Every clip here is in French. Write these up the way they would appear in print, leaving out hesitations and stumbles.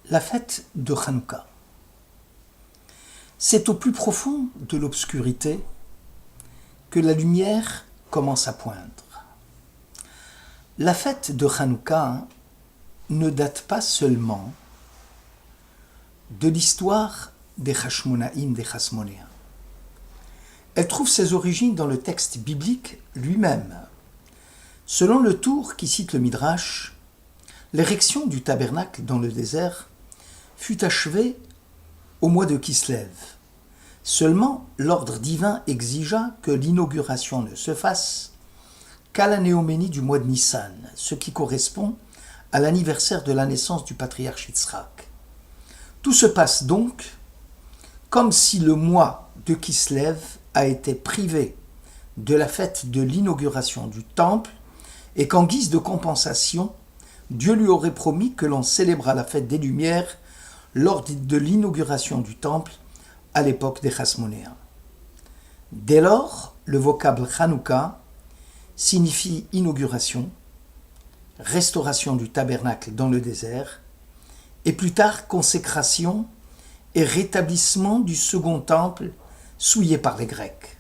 La fête de Hanouka. C'est au plus profond de l'obscurité que la lumière commence à poindre. La fête de Hanouka ne date pas seulement de l'histoire des Hashmonaïm, des Hasmonéens. Elle trouve ses origines dans le texte biblique lui-même. Selon le Tour qui cite le Midrash, l'érection du tabernacle dans le désert fut achevée au mois de Kislev. Seulement, l'ordre divin exigea que l'inauguration ne se fasse qu'à la néoménie du mois de Nissan, ce qui correspond à l'anniversaire de la naissance du patriarche Yitzhak. Tout se passe donc comme si le mois de Kislev a été privé de la fête de l'inauguration du temple et qu'en guise de compensation, Dieu lui aurait promis que l'on célébrera la fête des Lumières lors de l'inauguration du temple à l'époque des Hasmonéens. Dès lors, le vocable Hanouka signifie inauguration, restauration du tabernacle dans le désert, et plus tard consécration et rétablissement du second temple souillé par les Grecs.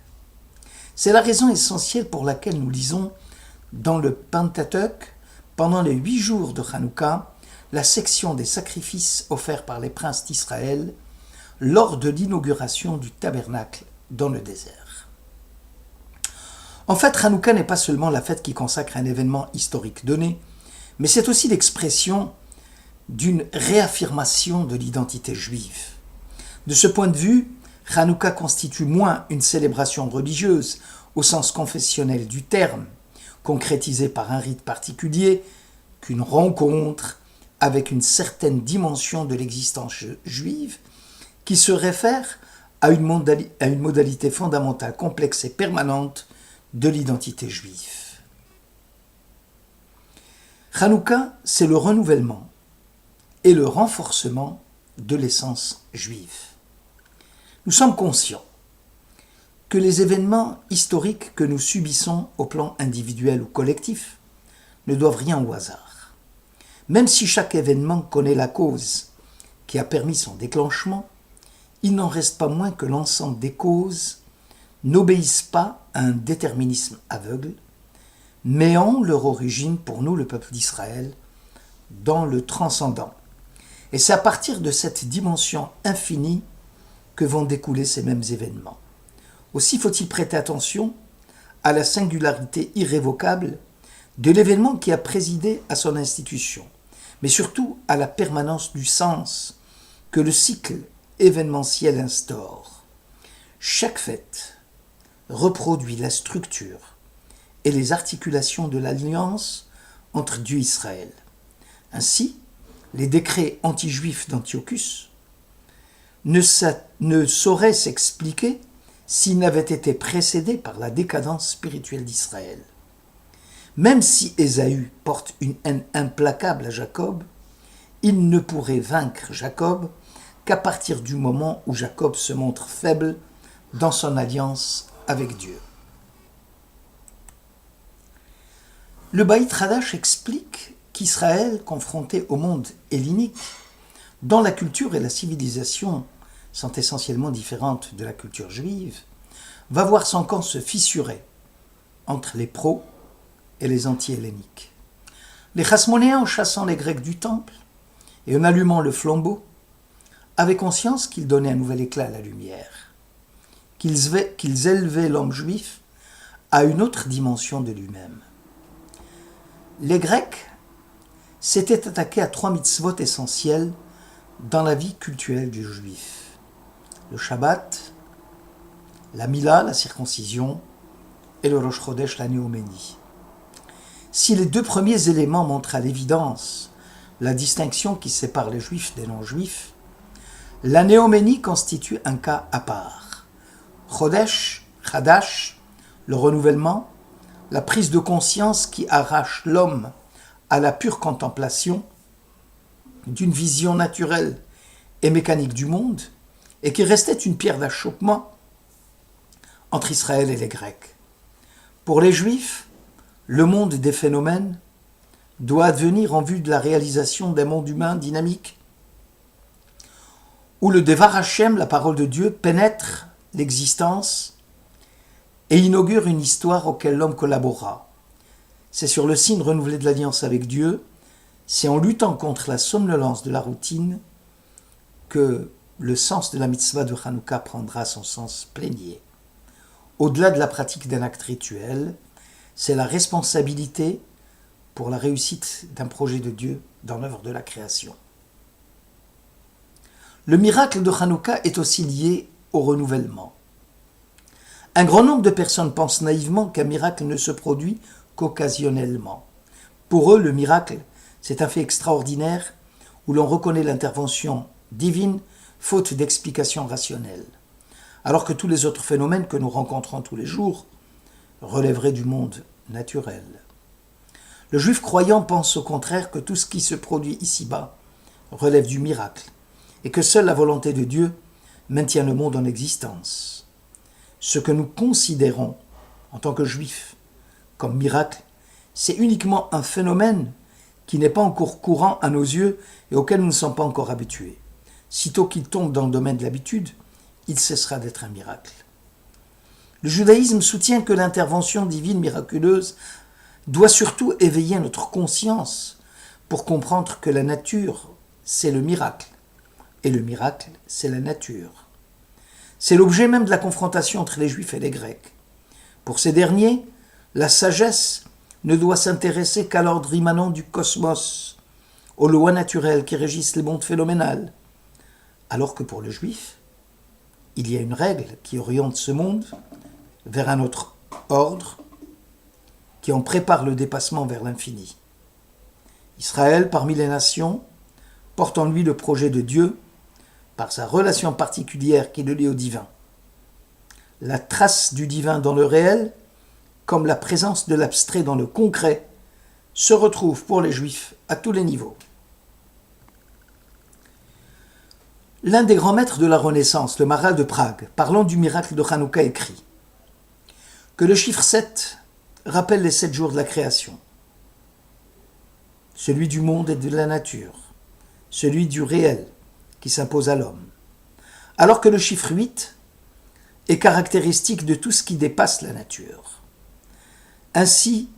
C'est la raison essentielle pour laquelle nous lisons dans le Pentateuque, pendant les 8 jours de Hanouka, la section des sacrifices offerts par les princes d'Israël lors de l'inauguration du tabernacle dans le désert. En fait, Hanouka n'est pas seulement la fête qui consacre un événement historique donné, mais c'est aussi l'expression d'une réaffirmation de l'identité juive. De ce point de vue, Hanouka constitue moins une célébration religieuse au sens confessionnel du terme, concrétisée par un rite particulier, qu'une rencontre avec une certaine dimension de l'existence juive qui se réfère à une modalité fondamentale, complexe et permanente de l'identité juive. Hanouka, c'est le renouvellement et le renforcement de l'essence juive. Nous sommes conscients que les événements historiques que nous subissons au plan individuel ou collectif ne doivent rien au hasard. Même si chaque événement connaît la cause qui a permis son déclenchement, il n'en reste pas moins que l'ensemble des causes n'obéissent pas à un déterminisme aveugle, mais ont leur origine pour nous, le peuple d'Israël, dans le transcendant. Et c'est à partir de cette dimension infinie que vont découler ces mêmes événements. Aussi faut-il prêter attention à la singularité irrévocable de l'événement qui a présidé à son institution, mais surtout à la permanence du sens que le cycle événementiel instaure. Chaque fête reproduit la structure et les articulations de l'alliance entre Dieu et Israël. Ainsi, les décrets anti-juifs d'Antiochus ne sauraient s'expliquer s'ils n'avaient été précédés par la décadence spirituelle d'Israël. Même si Ésaü porte une haine implacable à Jacob, il ne pourrait vaincre Jacob qu'à partir du moment où Jacob se montre faible dans son alliance avec Dieu. Le Baït Hadash explique qu'Israël, confronté au monde hellénique, dont la culture et la civilisation sont essentiellement différentes de la culture juive, va voir son camp se fissurer entre les pros et les anti-helléniques. Les Hasmonéens, en chassant les Grecs du temple et en allumant le flambeau, avaient conscience qu'ils donnaient un nouvel éclat à la lumière, qu'ils élevaient l'homme juif à une autre dimension de lui-même. Les Grecs s'étaient attaqués à 3 mitzvot essentiels dans la vie cultuelle du juif. Le Shabbat, la Mila, la circoncision, et le Rosh Chodesh, la néoménie. Si les 2 premiers éléments montrent à l'évidence la distinction qui sépare les juifs des non-juifs, la néoménie constitue un cas à part. Chodesh, Chadash, le renouvellement, la prise de conscience qui arrache l'homme à la pure contemplation d'une vision naturelle et mécanique du monde, et qui restait une pierre d'achoppement entre Israël et les Grecs. Pour les Juifs, le monde des phénomènes doit advenir en vue de la réalisation d'un monde humain dynamique où le Devar Hashem, la parole de Dieu, pénètre l'existence et inaugure une histoire auquel l'homme collabora. C'est sur le signe renouvelé de l'alliance avec Dieu, c'est en luttant contre la somnolence de la routine que le sens de la mitzvah de Hanouka prendra son sens plénier. Au-delà de la pratique d'un acte rituel, c'est la responsabilité pour la réussite d'un projet de Dieu dans l'œuvre de la création. Le miracle de Hanouka est aussi lié au renouvellement. Un grand nombre de personnes pensent naïvement qu'un miracle ne se produit qu'occasionnellement. Pour eux, le miracle, c'est un fait extraordinaire où l'on reconnaît l'intervention divine faute d'explication rationnelle, alors que tous les autres phénomènes que nous rencontrons tous les jours relèveraient du monde naturel. Le juif croyant pense au contraire que tout ce qui se produit ici-bas relève du miracle et que seule la volonté de Dieu maintient le monde en existence. Ce que nous considérons en tant que juifs comme miracle, c'est uniquement un phénomène qui n'est pas encore courant à nos yeux et auquel nous ne sommes pas encore habitués. Sitôt qu'il tombe dans le domaine de l'habitude, il cessera d'être un miracle. Le judaïsme soutient que l'intervention divine miraculeuse doit surtout éveiller notre conscience pour comprendre que la nature, c'est le miracle, et le miracle, c'est la nature. C'est l'objet même de la confrontation entre les Juifs et les Grecs. Pour ces derniers, la sagesse ne doit s'intéresser qu'à l'ordre immanent du cosmos, aux lois naturelles qui régissent les mondes phénoménales, alors que pour le Juif, il y a une règle qui oriente ce monde vers un autre ordre, qui en prépare le dépassement vers l'infini. Israël, parmi les nations, porte en lui le projet de Dieu par sa relation particulière qui le lie au divin. La trace du divin dans le réel, comme la présence de l'abstrait dans le concret, se retrouve pour les Juifs à tous les niveaux. L'un des grands maîtres de la Renaissance, le Maharal de Prague, parlant du miracle de Hanouka, écrit que le chiffre 7 rappelle les 7 jours de la création, celui du monde et de la nature, celui du réel qui s'impose à l'homme, alors que le chiffre 8 est caractéristique de tout ce qui dépasse la nature. Ainsi,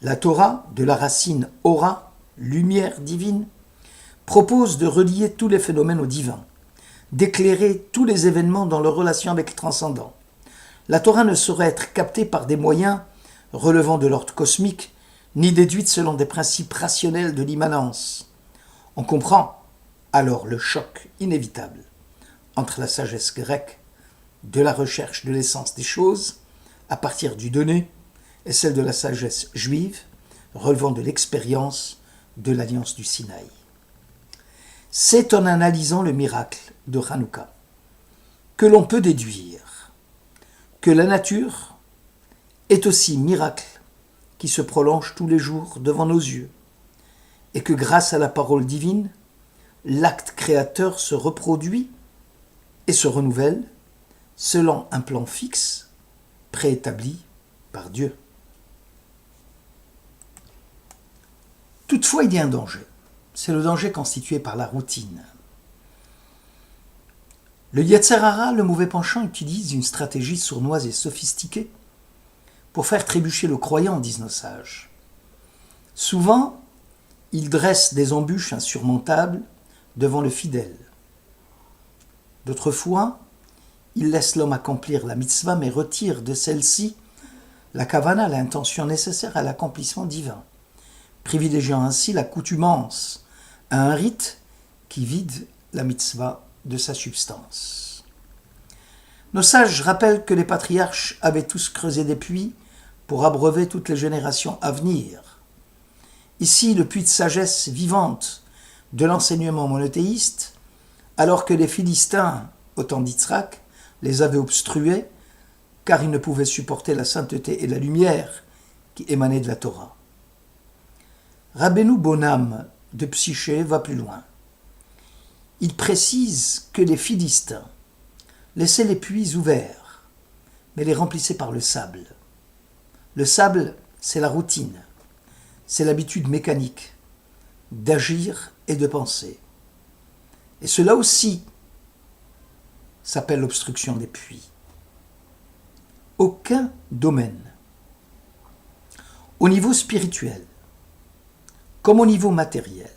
la Torah, de la racine aura, lumière divine, propose de relier tous les phénomènes au divin, d'éclairer tous les événements dans leur relation avec le transcendant. La Torah ne saurait être captée par des moyens relevant de l'ordre cosmique, ni déduite selon des principes rationnels de l'immanence. On comprend alors le choc inévitable entre la sagesse grecque de la recherche de l'essence des choses à partir du donné et celle de la sagesse juive relevant de l'expérience de l'alliance du Sinaï. C'est en analysant le miracle de Hanouka que l'on peut déduire que la nature est aussi miracle qui se prolonge tous les jours devant nos yeux et que grâce à la parole divine, l'acte créateur se reproduit et se renouvelle selon un plan fixe préétabli par Dieu. Toutefois, il y a un danger. C'est le danger constitué par la routine. Le Yetzer Hara, le mauvais penchant, utilise une stratégie sournoise et sophistiquée pour faire trébucher le croyant, disent nos sages. Souvent, il dresse des embûches insurmontables devant le fidèle. D'autres fois, il laisse l'homme accomplir la mitzvah, mais retire de celle-ci la kavana, l'intention nécessaire à l'accomplissement divin, privilégiant ainsi l'accoutumance à un rite qui vide la mitzvah de sa substance. Nos sages rappellent que les patriarches avaient tous creusé des puits pour abreuver toutes les générations à venir. Ici, le puits de sagesse vivante de l'enseignement monothéiste, alors que les Philistins, au temps d'Yitzhak, les avaient obstrués, car ils ne pouvaient supporter la sainteté et la lumière qui émanaient de la Torah. Rabbeinu Bonam de Psyché va plus loin. Il précise que les Philistins laissaient les puits ouverts, mais les remplissaient par le sable. Le sable, c'est la routine, c'est l'habitude mécanique d'agir et de penser. Et cela aussi s'appelle l'obstruction des puits. Aucun domaine, au niveau spirituel comme au niveau matériel,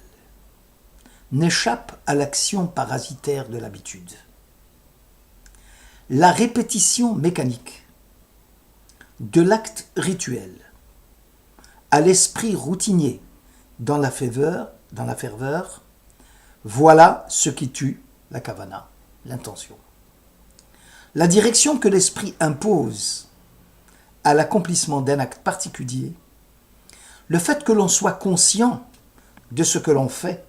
n'échappe à l'action parasitaire de l'habitude. La répétition mécanique de l'acte rituel à l'esprit routinier dans la ferveur, voilà ce qui tue la kavana, l'intention. La direction que l'esprit impose à l'accomplissement d'un acte particulier, le fait que l'on soit conscient de ce que l'on fait,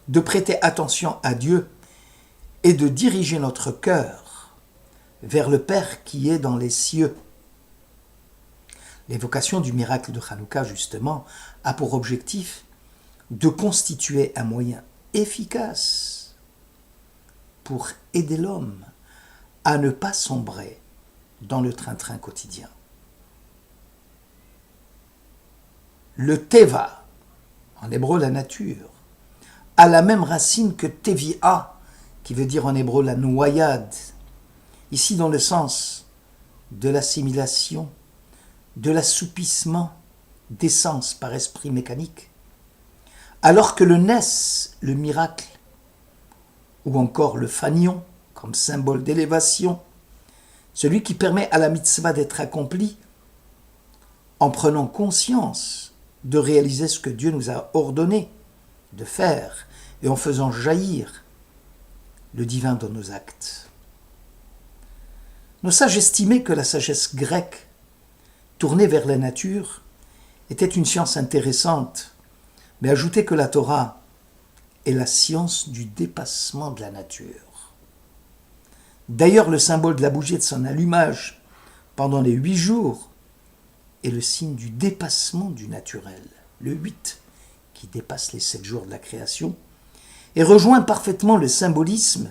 de prêter attention à Dieu et de diriger notre cœur vers le Père qui est dans les cieux. L'évocation du miracle de Hanouka, justement, a pour objectif de constituer un moyen efficace pour aider l'homme à ne pas sombrer dans le train-train quotidien. Le teva, en hébreu la nature, a la même racine que tevia, qui veut dire en hébreu la noyade, ici dans le sens de l'assimilation, de l'assoupissement d'essence par esprit mécanique, alors que le nes, le miracle, ou encore le fanion, comme symbole d'élévation, celui qui permet à la mitzvah d'être accomplie en prenant conscience de réaliser ce que Dieu nous a ordonné de faire et en faisant jaillir le divin dans nos actes. Nos sages estimaient que la sagesse grecque, tournée vers la nature, était une science intéressante, mais ajoutaient que la Torah est la science du dépassement de la nature. D'ailleurs, le symbole de la bougie et de son allumage pendant les 8 jours est le signe du dépassement du naturel, le 8, qui dépasse les 7 jours de la création, et rejoint parfaitement le symbolisme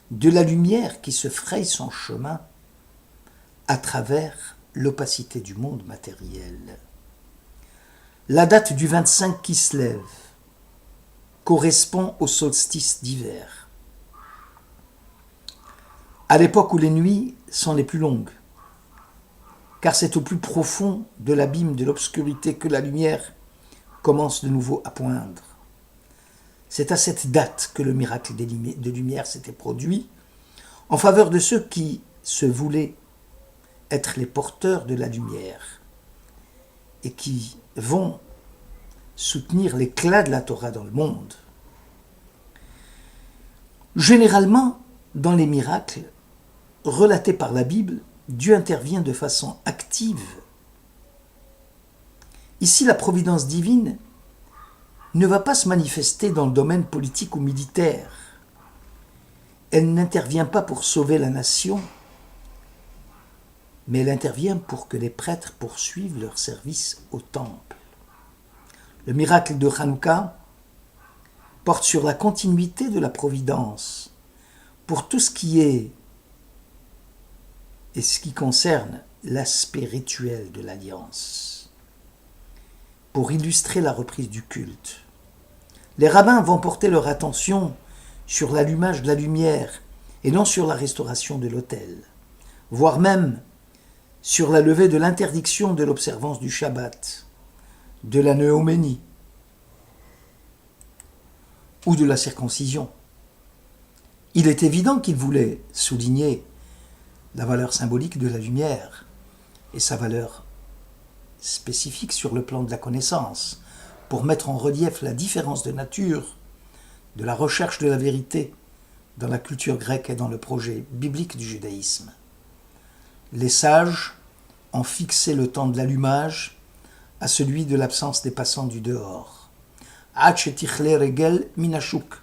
de la lumière qui se fraye son chemin à travers l'opacité du monde matériel. La date du 25 Kislev correspond au solstice d'hiver, à l'époque où les nuits sont les plus longues, car c'est au plus profond de l'abîme de l'obscurité que la lumière commence de nouveau à poindre. C'est à cette date que le miracle de lumière s'était produit en faveur de ceux qui se voulaient être les porteurs de la lumière et qui vont soutenir l'éclat de la Torah dans le monde. Généralement, dans les miracles relatés par la Bible, Dieu intervient de façon active. Ici, la providence divine ne va pas se manifester dans le domaine politique ou militaire. Elle n'intervient pas pour sauver la nation, mais elle intervient pour que les prêtres poursuivent leur service au temple. Le miracle de Hanouka porte sur la continuité de la providence pour tout ce qui est et ce qui concerne l'aspect rituel de l'alliance. Pour illustrer la reprise du culte, les rabbins vont porter leur attention sur l'allumage de la lumière et non sur la restauration de l'autel, voire même sur la levée de l'interdiction de l'observance du Shabbat, de la néoménie ou de la circoncision. Il est évident qu'ils voulaient souligner la valeur symbolique de la lumière et sa valeur spécifique sur le plan de la connaissance, pour mettre en relief la différence de nature de la recherche de la vérité dans la culture grecque et dans le projet biblique du judaïsme. Les sages ont fixé le temps de l'allumage à celui de l'absence des passants du dehors. regel minashuk.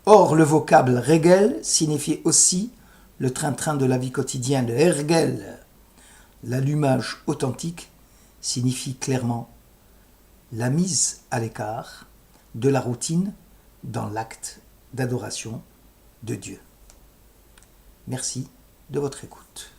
Or, le vocable regel signifie aussi le train-train de la vie quotidienne. Le hergel, l'allumage authentique, signifie clairement la mise à l'écart de la routine dans l'acte d'adoration de Dieu. Merci de votre écoute.